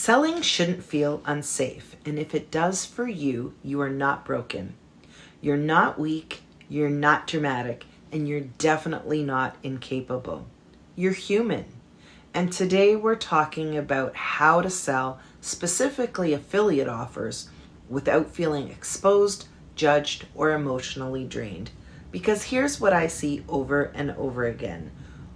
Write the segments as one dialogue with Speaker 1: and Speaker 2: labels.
Speaker 1: Selling shouldn't feel unsafe, and if it does for you, you are not broken. You're not weak, you're not dramatic, and you're definitely not incapable. You're human. And today we're talking about how to sell, specifically affiliate offers, without feeling exposed, judged, or emotionally drained. Because here's what I see over and over again.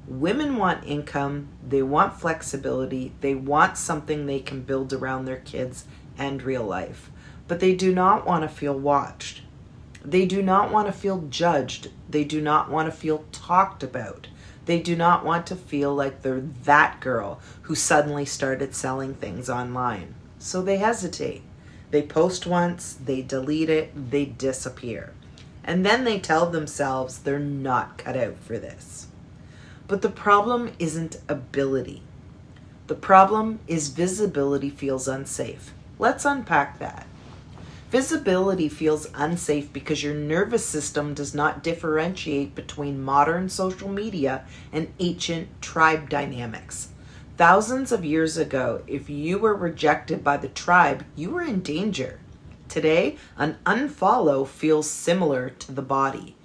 Speaker 1: Women want income, they want flexibility, they want something they can build around their kids and real life. But they do not want to feel watched. They do not want to feel judged. They do not want to feel talked about. They do not want to feel like they're that girl who suddenly started selling things online. So they hesitate. They post once, they delete it, they disappear. And then they tell themselves they're not cut out for this. But the problem isn't ability. The problem is visibility feels unsafe. Let's unpack that. Visibility feels unsafe because your nervous system does not differentiate between modern social media and ancient tribe dynamics. Thousands of years ago, if you were rejected by the tribe, you were in danger. Today, an unfollow feels similar to the body.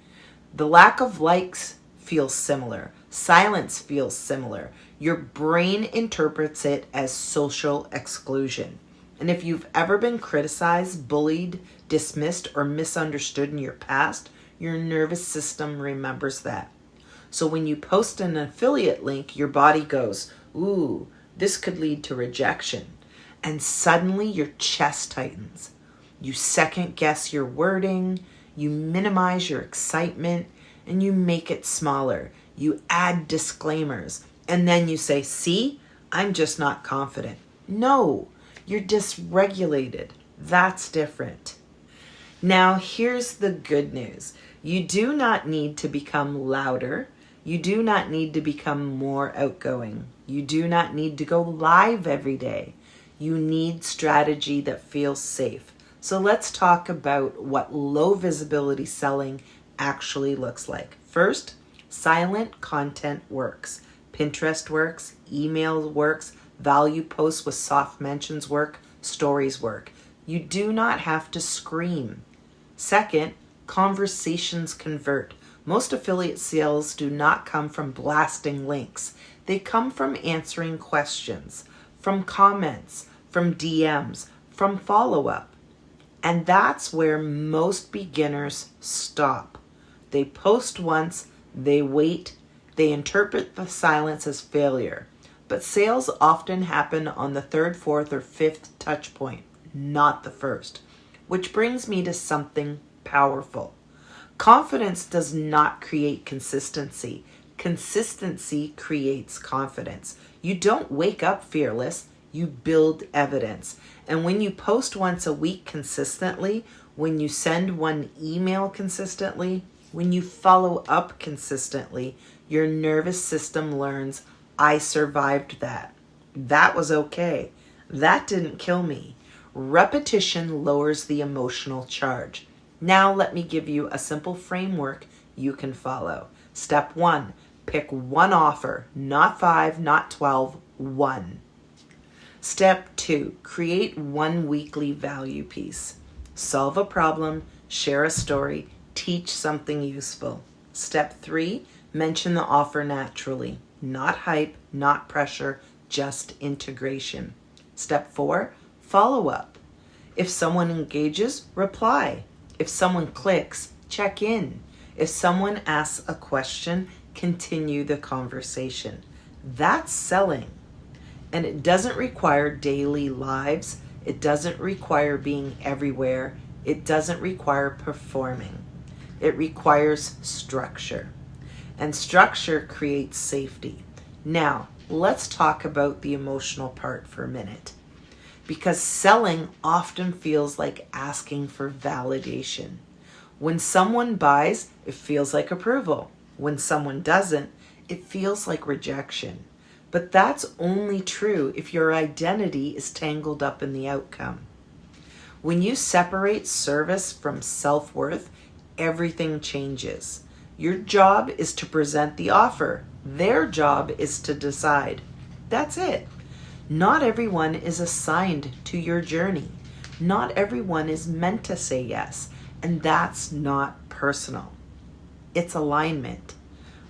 Speaker 1: The lack of likes feels similar. Silence feels similar. Your brain interprets it as social exclusion. And if you've ever been criticized, bullied, dismissed, or misunderstood in your past, your nervous system remembers that. So when you post an affiliate link, your body goes, ooh, this could lead to rejection. And suddenly your chest tightens. You second guess your wording, you minimize your excitement, and you make it smaller. You add disclaimers, and then you say, see, I'm just not confident. No, you're dysregulated. That's different. Now, here's the good news. You do not need to become louder. You do not need to become more outgoing. You do not need to go live every day. You need strategy that feels safe. So let's talk about what low visibility selling actually looks like. First, silent content works. Pinterest works, email works, value posts with soft mentions work, stories work. You do not have to scream. Second, conversations convert. Most affiliate sales do not come from blasting links. They come from answering questions, from comments, from DMs, from follow-up. And that's where most beginners stop. They post once, they wait, they interpret the silence as failure. But sales often happen on the third, fourth, or fifth touch point, not the first. Which brings me to something powerful. Confidence does not create consistency. Consistency creates confidence. You don't wake up fearless, you build evidence. And when you post once a week consistently, when you send one email consistently, when you follow up consistently, your nervous system learns, I survived that. That was okay. That didn't kill me. Repetition lowers the emotional charge. Now let me give you a simple framework you can follow. Step 1, pick one offer, not 5, not 12, one. Step 2, create one weekly value piece. Solve a problem, share a story, teach something useful. Step 3, mention the offer naturally. Not hype, not pressure, just integration. Step 4, follow up. If someone engages, reply. If someone clicks, check in. If someone asks a question, continue the conversation. That's selling. And it doesn't require daily lives. It doesn't require being everywhere. It doesn't require performing. It requires structure. And structure creates safety. Now, let's talk about the emotional part for a minute. Because selling often feels like asking for validation. When someone buys, it feels like approval. When someone doesn't, it feels like rejection. But that's only true if your identity is tangled up in the outcome. When you separate service from self-worth, everything changes. Your job is to present the offer. Their job is to decide. That's it. Not everyone is assigned to your journey. Not everyone is meant to say yes, and that's not personal. It's alignment.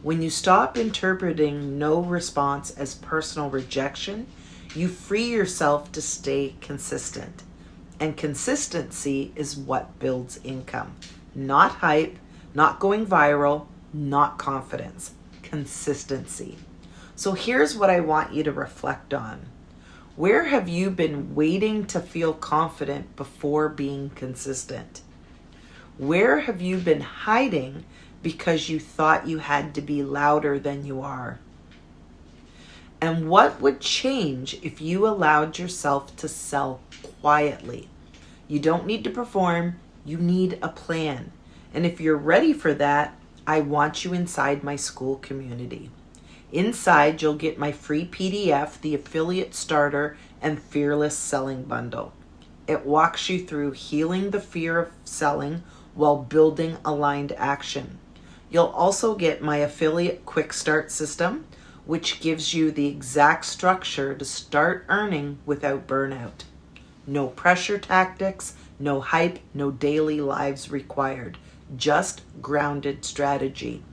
Speaker 1: When you stop interpreting no response as personal rejection, you free yourself to stay consistent. And consistency is what builds income. Not hype, not going viral, not confidence. Consistency. So here's what I want you to reflect on. Where have you been waiting to feel confident before being consistent? Where have you been hiding because you thought you had to be louder than you are? And what would change if you allowed yourself to sell quietly? You don't need to perform, you need a plan. And if you're ready for that, I want you inside my Skool community. Inside, you'll get my free PDF, the Affiliate Starter and Fearless Selling Bundle. It walks you through healing the fear of selling while building aligned action. You'll also get my Affiliate Quick Start System, which gives you the exact structure to start earning without burnout. No pressure tactics, no hype, no daily lives required. Just grounded strategy.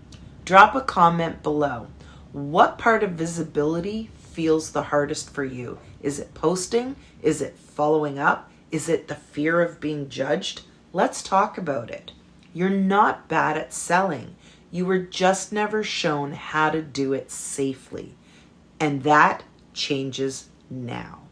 Speaker 1: Drop a comment below. What part of visibility feels the hardest for you? Is it posting? Is it following up? Is it the fear of being judged? Let's talk about it. You're not bad at selling. You were just never shown how to do it safely. And that changes now.